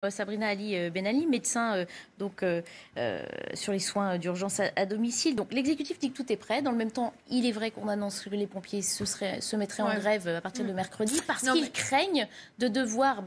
Sabrina Ali Benali, médecin sur les soins d'urgence à domicile. Donc l'exécutif dit que tout est prêt. Dans le même temps, il est vrai qu'on annonce que les pompiers se mettraient en grève à partir de mercredi parce qu'ils craignent de devoir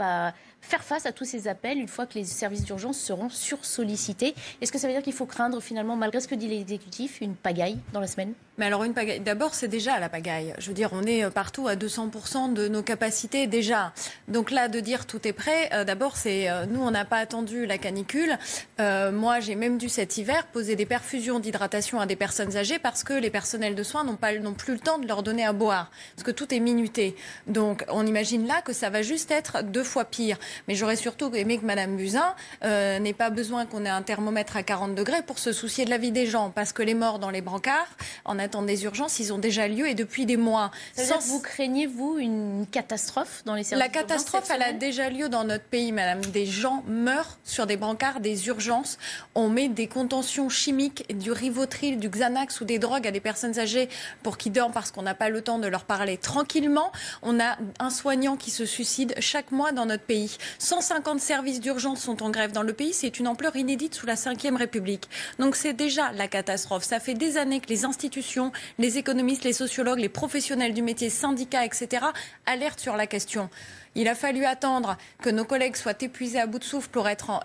faire face à tous ces appels une fois que les services d'urgence seront sursollicités. Est-ce que ça veut dire qu'il faut craindre finalement, malgré ce que dit l'exécutif, une pagaille dans la semaine ? Mais alors une pagaille, d'abord c'est déjà la pagaille. Je veux dire, on est partout à 200% de nos capacités déjà. Donc là, de dire tout est prêt, d'abord c'est nous on n'a pas attendu la canicule. Moi j'ai même dû cet hiver poser des perfusions d'hydratation à des personnes âgées parce que les personnels de soins n'ont plus le temps de leur donner à boire parce que tout est minuté. Donc on imagine là que ça va juste être 2 fois pire. Mais j'aurais surtout aimé que Madame Buzyn n'ait pas besoin qu'on ait un thermomètre à 40 degrés pour se soucier de la vie des gens parce que les morts dans les brancards en attendant des urgences, ils ont déjà lieu et depuis des mois. Ça veut dire que vous craignez, vous, une catastrophe dans les services d'urgence ? La catastrophe, elle a déjà lieu dans notre pays, madame. Des gens meurent sur des brancards des urgences. On met des contentions chimiques, du Rivotril, du Xanax ou des drogues à des personnes âgées pour qu'ils dorment parce qu'on n'a pas le temps de leur parler tranquillement. On a un soignant qui se suicide chaque mois dans notre pays. 150 services d'urgence sont en grève dans le pays. C'est une ampleur inédite sous la Ve République. Donc c'est déjà la catastrophe. Ça fait des années que les institutions, les économistes, les sociologues, les professionnels du métier, syndicats, etc., alertent sur la question. Il a fallu attendre que nos collègues soient épuisés à bout de souffle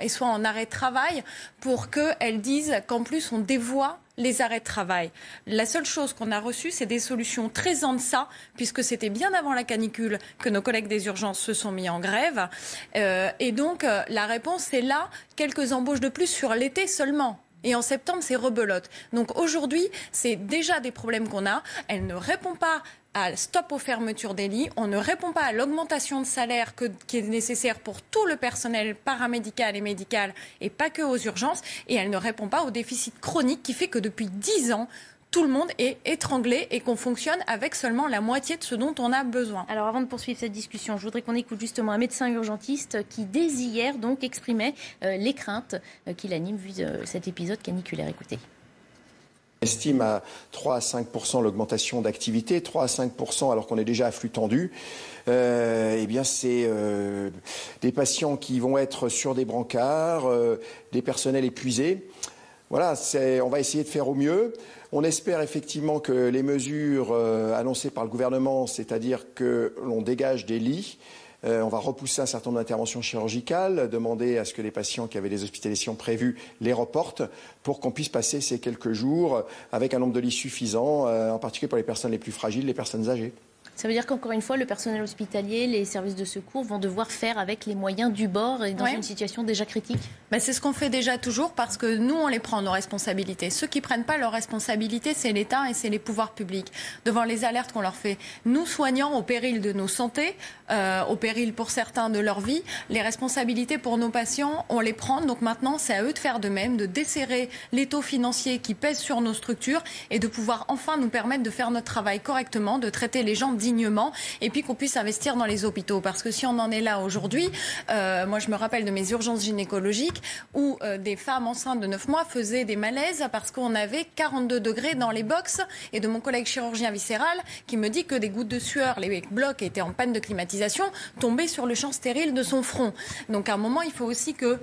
et soient en arrêt de travail pour qu'elles disent qu'en plus on dévoie les arrêts de travail. La seule chose qu'on a reçue, c'est des solutions très en deçà, puisque c'était bien avant la canicule que nos collègues des urgences se sont mis en grève. Et donc, la réponse, c'est là, quelques embauches de plus sur l'été seulement. Et en septembre, c'est rebelote. Donc aujourd'hui, c'est déjà des problèmes qu'on a. Elle ne répond pas à stop aux fermetures des lits. On ne répond pas à l'augmentation de salaire qui est nécessaire pour tout le personnel paramédical et médical et pas que aux urgences. Et elle ne répond pas au déficit chronique qui fait que depuis 10 ans, tout le monde est étranglé et qu'on fonctionne avec seulement la moitié de ce dont on a besoin. Alors avant de poursuivre cette discussion, je voudrais qu'on écoute justement un médecin urgentiste qui dès hier donc exprimait les craintes qu'il anime vu cet épisode caniculaire. Écoutez. On estime à 3 à 5% l'augmentation d'activité, 3 à 5% alors qu'on est déjà à flux tendu. Eh bien, c'est des patients qui vont être sur des brancards, des personnels épuisés. Voilà, on va essayer de faire au mieux. On espère effectivement que les mesures annoncées par le gouvernement, c'est-à-dire que l'on dégage des lits, on va repousser un certain nombre d'interventions chirurgicales, demander à ce que les patients qui avaient des hospitalisations prévues les reportent pour qu'on puisse passer ces quelques jours avec un nombre de lits suffisant, en particulier pour les personnes les plus fragiles, les personnes âgées. Ça veut dire qu'encore une fois, le personnel hospitalier, les services de secours vont devoir faire avec les moyens du bord et dans une situation déjà critique ? C'est ce qu'on fait déjà toujours parce que nous, on les prend nos responsabilités. Ceux qui ne prennent pas leurs responsabilités, c'est l'État et c'est les pouvoirs publics. Devant les alertes qu'on leur fait, nous soignants au péril de nos santé, au péril pour certains de leur vie, les responsabilités pour nos patients, on les prend. Donc maintenant, c'est à eux de faire de même, de desserrer l'étau financier qui pèse sur nos structures et de pouvoir enfin nous permettre de faire notre travail correctement, de traiter les gens dignement et puis qu'on puisse investir dans les hôpitaux. Parce que si on en est là aujourd'hui, moi je me rappelle de mes urgences gynécologiques où des femmes enceintes de 9 mois faisaient des malaises parce qu'on avait 42 degrés dans les box et de mon collègue chirurgien viscéral qui me dit que des gouttes de sueur, les blocs étaient en panne de climatisation, tombaient sur le champ stérile de son front. Donc à un moment, il faut aussi que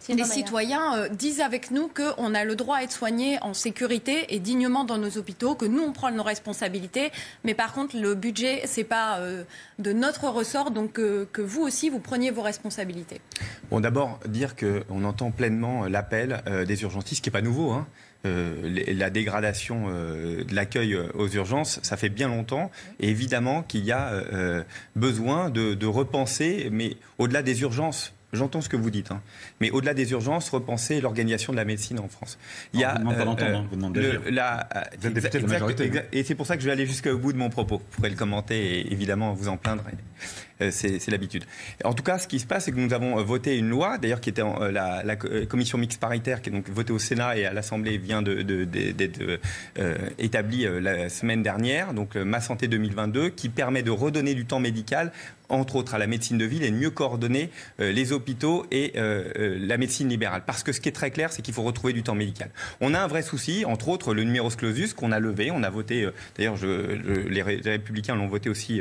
les citoyens disent avec nous qu'on a le droit à être soignés en sécurité et dignement dans nos hôpitaux, que nous, on prend nos responsabilités. Mais par contre, le budget, ce n'est pas de notre ressort, donc que vous aussi, vous preniez vos responsabilités. Bon, d'abord, dire qu'on entend pleinement l'appel des urgentistes, qui n'est pas nouveau, hein. La dégradation de l'accueil aux urgences, ça fait bien longtemps. Et évidemment qu'il y a besoin de repenser, mais au-delà des urgences. J'entends ce que vous dites, hein. Mais au-delà des urgences, repenser l'organisation de la médecine en France. Il y a, vous êtes député de la majorité. Et c'est pour ça que je vais aller jusqu'au bout de mon propos. Vous pourrez le commenter et évidemment vous en plaindre. C'est l'habitude. En tout cas, ce qui se passe, c'est que nous avons voté une loi, d'ailleurs qui était la commission mixte paritaire, qui est donc votée au Sénat et à l'Assemblée, vient d'être établie la semaine dernière, donc Ma Santé 2022, qui permet de redonner du temps médical, entre autres à la médecine de ville, et de mieux coordonner les hôpitaux et la médecine libérale. Parce que ce qui est très clair, c'est qu'il faut retrouver du temps médical. On a un vrai souci, entre autres le numerus clausus qu'on a levé. On a voté, d'ailleurs les Républicains l'ont voté aussi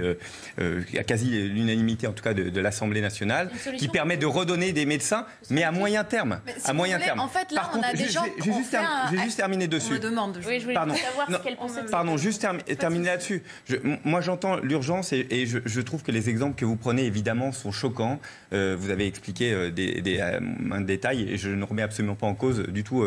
à quasi l'unanimité l'unanimité, en tout cas de l'Assemblée nationale, qui permet de redonner des médecins, mais à moyen terme. À moyen terme. En fait, là, on a des gens qui ont fait J'ai juste terminé dessus. On me demande. Oui, je voulais savoir quelle pensée. Pardon, juste terminer là-dessus. Moi, j'entends l'urgence et je trouve que les exemples que vous prenez, évidemment, sont choquants. Vous avez expliqué un détail et je ne remets absolument pas en cause du tout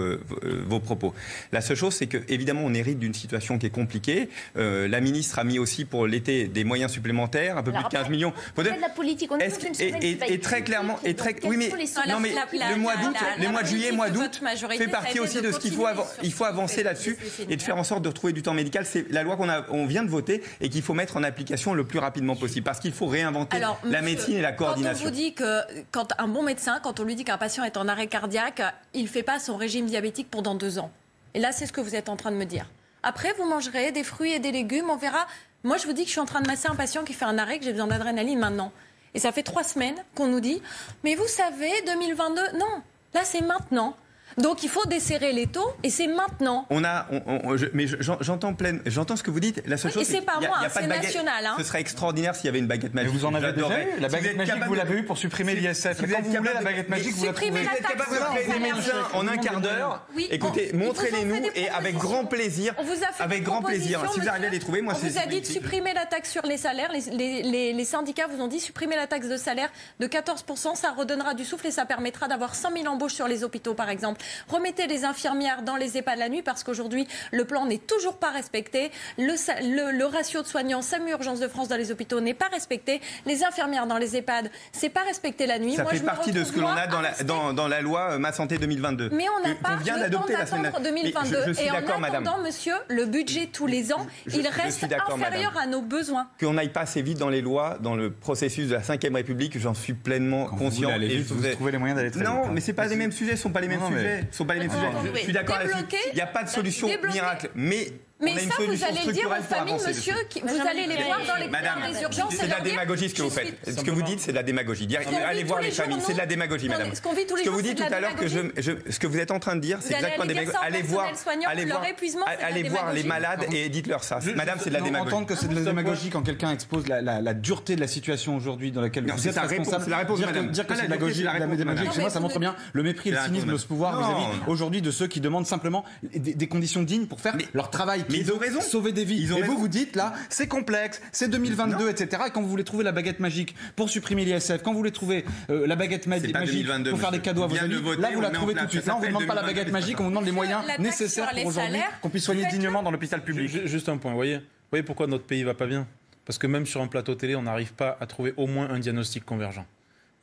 vos propos. La seule chose, c'est que évidemment, on hérite d'une situation qui est compliquée. La ministre a mis aussi pour l'été des moyens supplémentaires, un peu plus de 15 millions. De la politique, on est dans une semaine et très clairement, oui, mais non, mais le mois d'août, le mois de juillet, mois d'août fait partie aussi de ce qu'il faut avancer là-dessus et de faire en sorte de retrouver du temps médical. C'est la loi qu'on vient de voter et qu'il faut mettre en application le plus rapidement possible parce qu'il faut réinventer la médecine et la coordination. Quand on vous dit que quand un bon médecin, quand on lui dit qu'un patient est en arrêt cardiaque, il ne fait pas son régime diabétique pendant 2 ans. Et là, c'est ce que vous êtes en train de me dire. Après, vous mangerez des fruits et des légumes, on verra. Moi, je vous dis que je suis en train de masser un patient qui fait un arrêt, que j'ai besoin d'adrénaline maintenant. Et ça fait 3 semaines qu'on nous dit « Mais vous savez, 2022, non, là, c'est maintenant ». Donc il faut desserrer les taux et c'est maintenant. Mais j'entends ce que vous dites. La seule chose, et c'est pas moi, c'est national. Ce serait extraordinaire s'il y avait une baguette magique. Mais vous en avez déjà eu. La baguette magique, vous l'avez eu pour supprimer l'ISF. Quand vous voulez la baguette magique, vous la trouvez. Vous êtes capable de créer des médecins en un quart d'heure. Écoutez, montrez-les-nous et avec grand plaisir. Avec grand plaisir. Si vous arrivez à les trouver, moi c'est. On vous a dit de supprimer la taxe sur les salaires. Les syndicats vous ont dit supprimer la taxe de salaire de 14%. Ça redonnera du souffle et ça permettra d'avoir 100 000 embauches sur les hôpitaux, par exemple. Remettez les infirmières dans les EHPAD la nuit parce qu'aujourd'hui, le plan n'est toujours pas respecté. Le ratio de soignants SAMU Urgences de France dans les hôpitaux n'est pas respecté. Les infirmières dans les EHPAD, c'est pas respecté la nuit. Ça fait partie de ce que l'on a dans la loi Ma Santé 2022. Mais on n'a pas le temps d'attendre 2022. Et en attendant, monsieur, le budget tous les ans, il reste inférieur à nos besoins. Qu'on n'aille pas assez vite dans les lois, dans le processus de la Ve République, j'en suis pleinement conscient. Vous trouvez les moyens d'aller très vite. Non, mais c'est pas les mêmes sujets, ce ne sont pas les mêmes sujets. Je suis d'accord avec vous. Il n'y a pas de solution miracle. Mais ça, vous allez le dire aux familles, monsieur, vous allez les voir dans les urgences. C'est de la démagogie ce que vous faites. Ce que vous dites, c'est de la démagogie. Allez voir les familles, c'est de la démagogie, madame. Ce que vous dites tout à l'heure, ce que vous êtes en train de dire, c'est exactement de la démagogie. Allez voir les malades et dites-leur ça. Madame, c'est de la démagogie. Entendre que c'est de la démagogie quand quelqu'un expose la dureté de la situation aujourd'hui dans laquelle vous êtes responsable. C'est la réponse, madame. Dire que c'est de la démagogie, chez moi, ça montre bien le mépris et le cynisme de ce pouvoir vis-à-vis aujourd'hui de ceux qui demandent simplement des conditions dignes pour faire leur travail. Mais ils ont raison. Sauver des vies. Et vous dites là, c'est complexe, c'est 2022, etc. Et quand vous voulez trouver la baguette magique pour supprimer l'ISF, quand vous voulez trouver la baguette magique pour faire des cadeaux à vos amis, là vous la trouvez tout de suite. Là on vous demande pas la baguette magique, on vous demande les moyens nécessaires pour aujourd'hui qu'on puisse soigner dignement dans l'hôpital public. Juste un point, vous voyez pourquoi notre pays va pas bien? Parce que même sur un plateau télé, on n'arrive pas à trouver au moins un diagnostic convergent.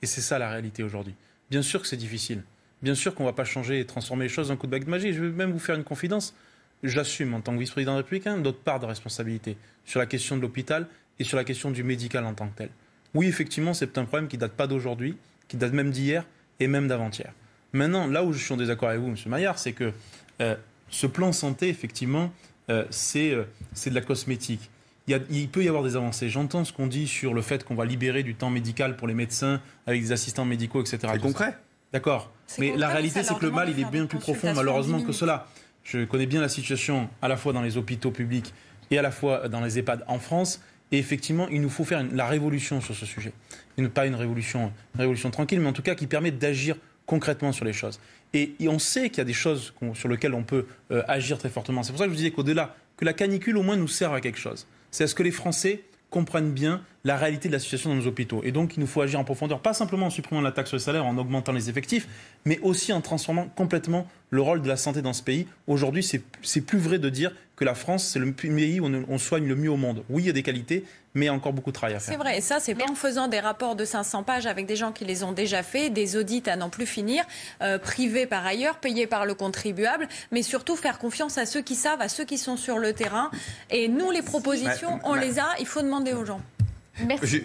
Et c'est ça la réalité aujourd'hui. Bien sûr que c'est difficile. Bien sûr qu'on ne va pas changer et transformer les choses d'un coup de baguette magique. Je vais même vous faire une confidence. J'assume, en tant que vice-président républicain, notre part de responsabilité sur la question de l'hôpital et sur la question du médical en tant que tel. Oui, effectivement, c'est un problème qui ne date pas d'aujourd'hui, qui date même d'hier et même d'avant-hier. Maintenant, là où je suis en désaccord avec vous, M. Maillard, c'est que ce plan santé, effectivement, c'est de la cosmétique. Il peut y avoir des avancées. J'entends ce qu'on dit sur le fait qu'on va libérer du temps médical pour les médecins avec des assistants médicaux, etc. C'est concret. D'accord. Mais la réalité, c'est que le mal, il est bien plus profond, malheureusement, que cela. Je connais bien la situation à la fois dans les hôpitaux publics et à la fois dans les EHPAD en France. Et effectivement, il nous faut faire la révolution sur ce sujet. Pas une révolution tranquille, mais en tout cas qui permet d'agir concrètement sur les choses. Et on sait qu'il y a des choses sur lesquelles on peut agir très fortement. C'est pour ça que je vous disais qu'au-delà, que la canicule au moins nous serve à quelque chose. C'est à ce que les Français comprennent bien la réalité de la situation dans nos hôpitaux. Et donc, il nous faut agir en profondeur, pas simplement en supprimant la taxe sur le salaire, en augmentant les effectifs, mais aussi en transformant complètement le rôle de la santé dans ce pays. Aujourd'hui, c'est plus vrai de dire que la France, c'est le pays où on soigne le mieux au monde. Oui, il y a des qualités, mais il y a encore beaucoup de travail à faire. C'est vrai, et ça, c'est pas en faisant des rapports de 500 pages avec des gens qui les ont déjà faits, des audits à n'en plus finir, privés par ailleurs, payés par le contribuable, mais surtout faire confiance à ceux qui savent, à ceux qui sont sur le terrain. Et nous, les propositions, on les a, il faut demander aux gens. Merci.